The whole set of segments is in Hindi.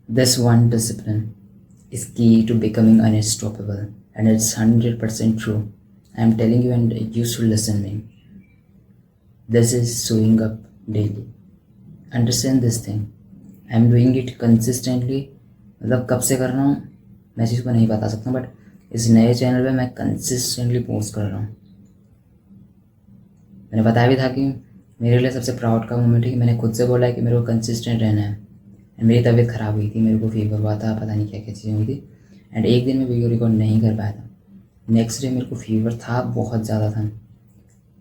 This one discipline is key to becoming unstoppable, and it's 100% true. I'm telling you, and you should listen me. This is showing up daily. Understand this thing. I'm doing it consistently. मतलब कब से कर रहा हूँ मैं चीज़ को नहीं बता सकता, बट इस नए चैनल पे मैं कंसिस्टेंटली पोस्ट कर रहा हूँ। मैंने बताया भी था कि मेरे लिए सबसे प्राउड का मोमेंट है कि मैंने खुद से बोला है कि मेरे को कंसिस्टेंट रहना है। एंड मेरी तबीयत ख़राब हुई थी, मेरे को फीवर हुआ था, पता नहीं क्या क्या चीज़ें हुई थी, एंड एक दिन में वीडियो रिकॉर्ड नहीं कर पाया था। नेक्स्ट डे मेरे को फीवर था, बहुत ज़्यादा था,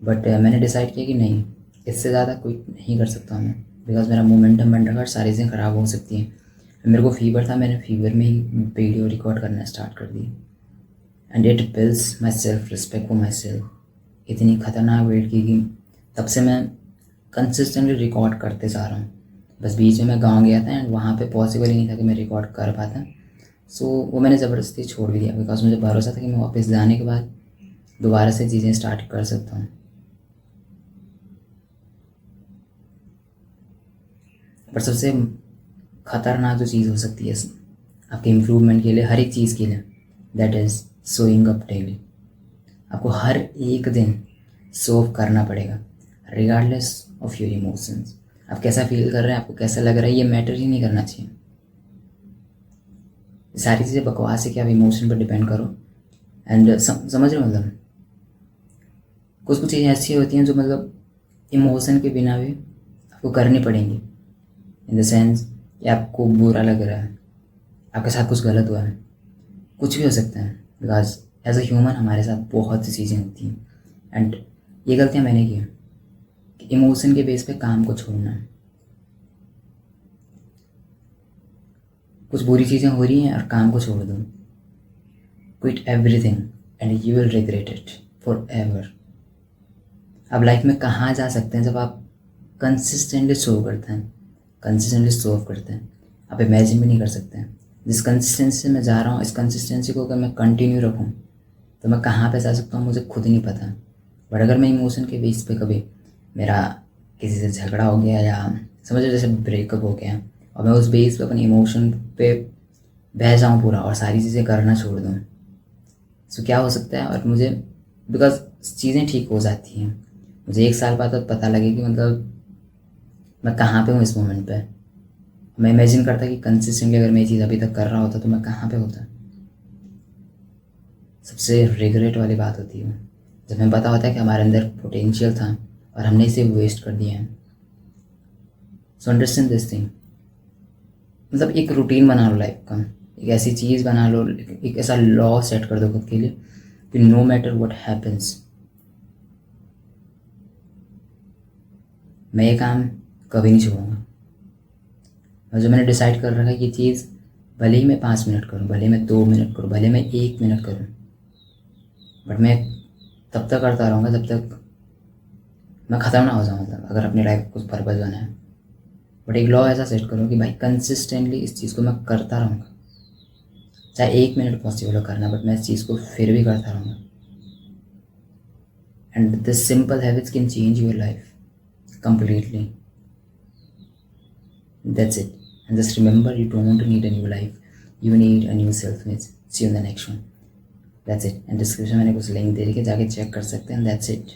बट मैंने डिसाइड किया कि नहीं, इससे ज़्यादा कोई नहीं कर सकता मैं, बिकॉज मेरा मोमेंटम बन रहा है, सारी चीज़ें ख़राब हो सकती हैं। मेरे को फीवर था, मैंने फीवर में ही वीडियो रिकॉर्ड करना स्टार्ट कर दी, and it builds my self respect for my self. इतनी ख़तरनाक वेट की कि तब से मैं कंसिस्टेंटली रिकॉर्ड करते जा रहा हूँ। बस बीच में मैं गाँव गया था एंड वहाँ पे पॉसिबल ही नहीं था कि मैं रिकॉर्ड कर पाता, सो वो मैंने ज़बरदस्ती छोड़ भी दिया, बिकॉज मुझे भरोसा था कि मैं वापस जाने के बाद दोबारा से चीज़ें स्टार्ट कर सकता हूँ। पर सबसे ख़तरनाक जो चीज़ हो सकती है आपके इम्प्रूवमेंट के लिए, हर एक चीज़ के लिए, that is showing up daily. आपको हर एक दिन शो अप करना पड़ेगा, रिगार्डलेस ऑफ योर इमोशंस। आप कैसा फील कर रहे हैं, आपको कैसा लग रहा है, ये मैटर ही नहीं करना चाहिए। सारी चीज़ें बकवास है कि आप इमोशन पर डिपेंड करो, एंड समझ रहे हो, मतलब कुछ कुछ चीज़ें ऐसी होती हैं जो मतलब इमोशन के बिना भी आपको करनी पड़ेंगी। इन द सेंस कि आपको बुरा लग रहा है, आपके साथ कुछ गलत हुआ है, कुछ भी हो सकता है, बिकॉज एज अ ह्यूमन हमारे साथ बहुत सी चीज़ें होती हैं, एंड ये गलतियाँ मैंने की हैं कि इमोशन के बेस पे काम को छोड़ना है। कुछ बुरी चीज़ें हो रही हैं और काम को छोड़ दो, quit everything and you will regret it for ever. आप लाइफ में कहाँ जा सकते हैं जब आप कंसिस्टेंटली शो करते हैं, कंसिस्टेंटली शो ऑफ करते हैं। आप इमेजिन भी नहीं कर सकते हैं जिस कंसिस्टेंसी से मैं जा रहा हूँ, इस कंसिस्टेंसी को अगर मैं कंटिन्यू रखूँ तो मैं कहाँ पे जा सकता हूँ मुझे खुद नहीं पता। बट अगर मैं इमोशन के बेस पे कभी मेरा किसी से झगड़ा हो गया या समझो जैसे ब्रेकअप हो गया और मैं उस बेस पे अपने इमोशन पे बह जाऊँ पूरा और सारी चीज़ें करना छोड़ दूँ, सो क्या हो सकता है, और मुझे बिकॉज चीज़ें ठीक हो जाती हैं, मुझे 1 साल बाद पता लगे कि मतलब मैं कहाँ पे हूँ इस मोमेंट पे। मैं इमेजिन करता कि कंसिस्टेंटली अगर मैं ये चीज़ अभी तक कर रहा होता तो मैं कहाँ पे होता। सबसे रिग्रेट वाली बात होती है जब हमें पता होता है कि हमारे अंदर पोटेंशियल था और हमने इसे वेस्ट कर दिया है। So understand this thing. मतलब एक रूटीन बना लो लाइफ का, एक ऐसी चीज़ बना लो, एक ऐसा लॉ सेट कर दो खुद के लिए कि नो मैटर व्हाट हैपन्स मैं ये काम कभी नहीं छोड़ूंगा। और जो मैंने डिसाइड कर रखा है ये चीज़, भले ही मैं 5 मिनट करूँ, भले ही मैं 2 मिनट करूँ, भले मैं 1 मिनट करूँ, बट मैं तब तक करता रहूँगा जब तक मैं ख़त्म ना हो जाऊँ। मतलब अगर अपनी लाइफ को कुछ पर्पज़ बना है, बट एक लॉ ऐसा सेट करूँ कि भाई कंसिस्टेंटली इस चीज़ को मैं करता रहूँगा, चाहे 1 मिनट पॉसिबल हो करना, बट मैं इस चीज़ को फिर भी करता रहूँगा। And this simple habits can change your life completely. That's it. And just remember, you don't need a new life. You need a new self-image. See you in the next one. That's it. And description में मैंने कुछ लिंक दे रखी है, जाके चेक कर सकते हैं. That's it.